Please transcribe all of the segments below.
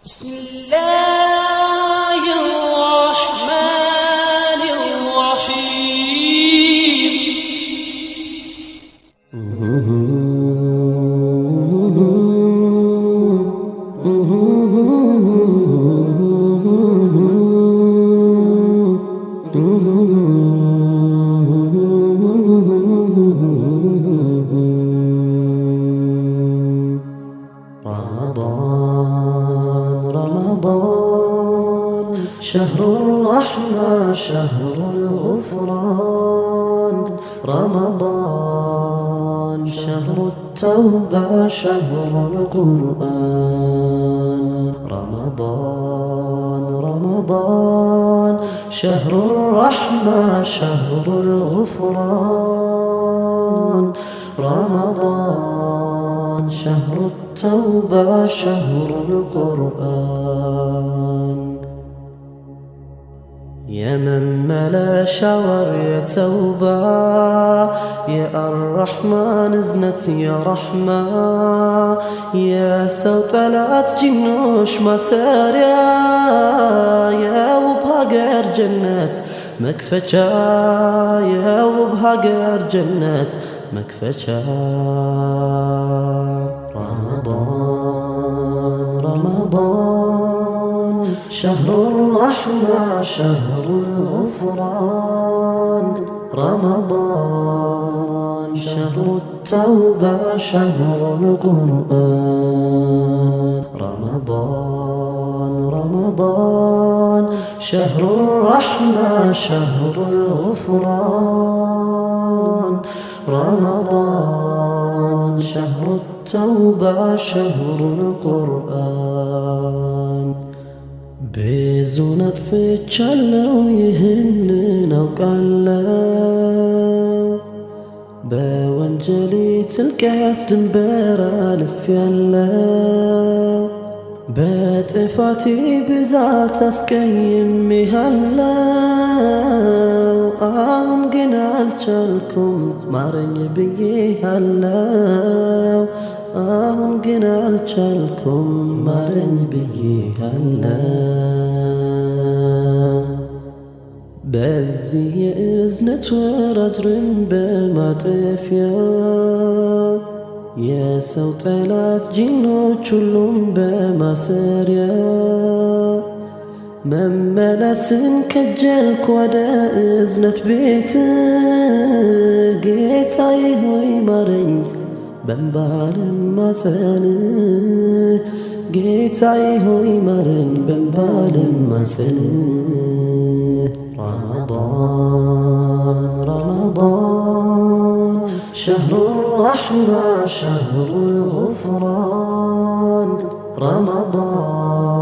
بسم الله الرحمن رمضان شهر الرحمة شهر الغفران رمضان شهر التوبة شهر القرآن رمضان شهر الرحمة شهر الغفران رمضان شهر التوبة شهر القرآن يا من ملا شاور يا توبة يا الرحمن ازنت يا رحمة يا سوطلات جنوش مساريا يا وبهاجر جنة مكفجا يا وبهاجر جنة مكفجا رمضان شهر الرحمة شهر الغفران رمضان شهر التوبة شهر القرآن رمضان شهر الرحمة شهر الغفران رمضان شهر التوبة شهر القرآن بزونت فتشالو يهنن أوقالو بوانجلي تلقيت دنبر ألف يالو بتفاتي بزات أسكيمي هلاو أهم قنال شالكم مارن بيه هلاو أهم قنال شالكم مارن بيه هلاو بزي إذنت ورجرم بمطفيا يا سوطلات جنوች ሁሉም በማሰሪያ መመለስን ከጀልኩ ወደ እዝነት ቤት ጌታዬ ሆይ ማረኝ በእንባ ልማጸን ጌታዬ ሆይ ማረኝ በእንባ ልማጸን رمضان شهر الرحمة شهر الغفران رمضان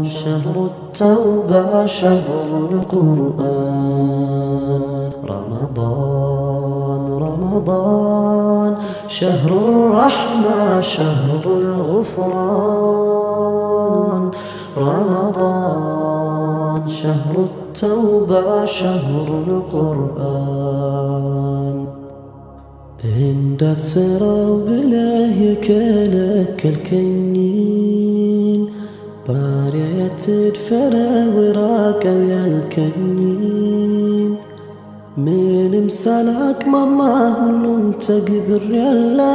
شهر التوبة شهر القرآن رمضان شهر الرحمة شهر الغفران رمضان شهر التوبة شهر القرآن እንዳትሰራው ብለህ የከለከልከኝን ባሪያ አትድፈረው ራቀው ያልከኝን ምንም ሳላቅማማ ሁሉን ተግብሬያለሁ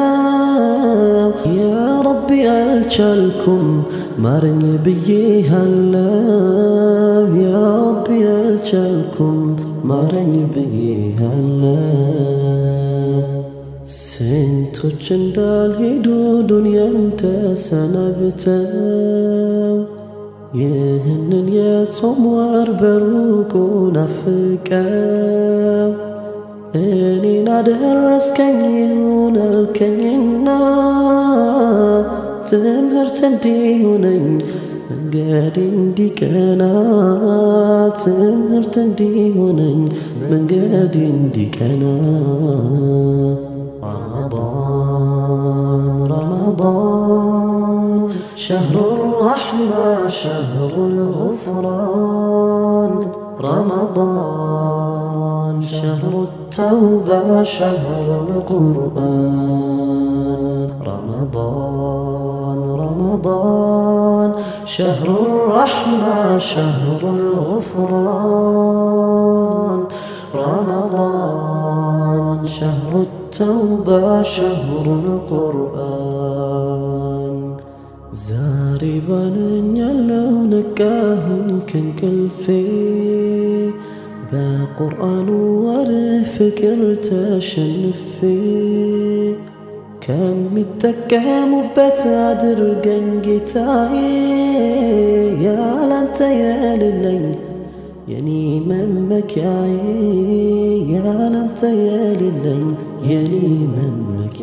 ያ ረቢ አልቻልኩም ማረኝ ብዬሃለሁ ያ ረቢ አልቻልኩም ማረኝ ብዬሃለሁ ስንቶች እንዳልሄዱ ዱንያን ተሰናብተው ይህንን የጾም ወር በሩቁ ናፍቀው እኔን አደረስከኝ ይሁን አልከኝና ትምህርት እንዲሆነኝ መንገድ እንዲቀና ትምህርት እንዲሆነኝ መንገድ እንዲቀና رمضان شهر الرحمة شهر الغفران رمضان شهر التوبة شهر القرآن رمضان شهر الرحمة شهر الغفران رمضان شهر التوبة شهر القرآن زاربان يلو نكاهن كنكلفي بقرآن ورفكر تشنفي كم متكام بتادر جنجتاي يا لانت يا للي يني ممك يا لانت يا للي يني ممك